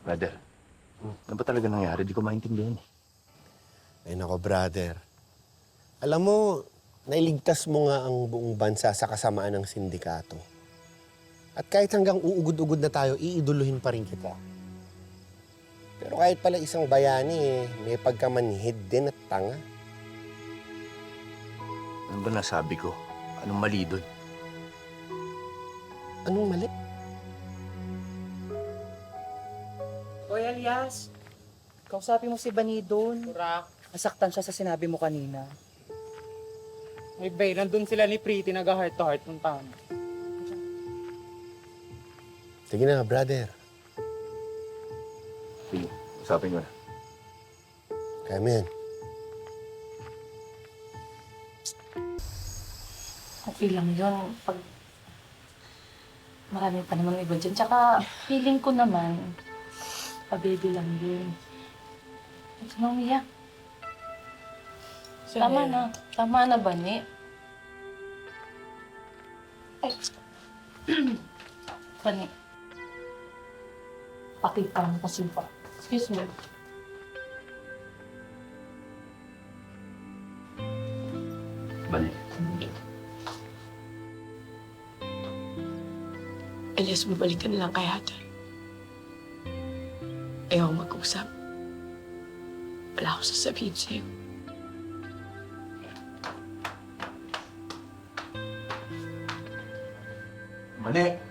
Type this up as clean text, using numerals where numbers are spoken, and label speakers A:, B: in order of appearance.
A: Brother, ano ba talaga nangyari? Di ko maintindihan eh.
B: Ay nako, brother. Alam mo, nailigtas mo nga ang buong bansa sa kasamaan ng sindikato. At kahit hanggang uugod-ugod na tayo, iiduluhin pa rin kita. Pero kahit pala isang bayani, may pagkamanhid din at tanga.
A: Ano ba nasabi ko? Anong mali doon?
B: Anong mali?
C: Hoy, Elias. Kausapin mo si Bani doon.
D: Kurak.
C: Nasaktan siya sa sinabi mo kanina.
D: Ay, bay, nandun sila ni Pretty, nag-heart to heart ng tama.
B: Sige na, brother.
A: Sige, usapin ko na.
B: Kaya mo yan.
E: Okay lang yun. Pag marami pa naman iba dyan. Tsaka feeling ko naman, pa-baby lang yun. Huwag ka nang umiyak. Tama na. Tama na, Bani. Ay. Bani. Pakita mo kasi pa. Excuse me.
A: Bali.
F: Elias, babalik ka na lang kay Ate. Ayaw mag-usap. Wala akong sasabihin sa'yo.
A: Mali!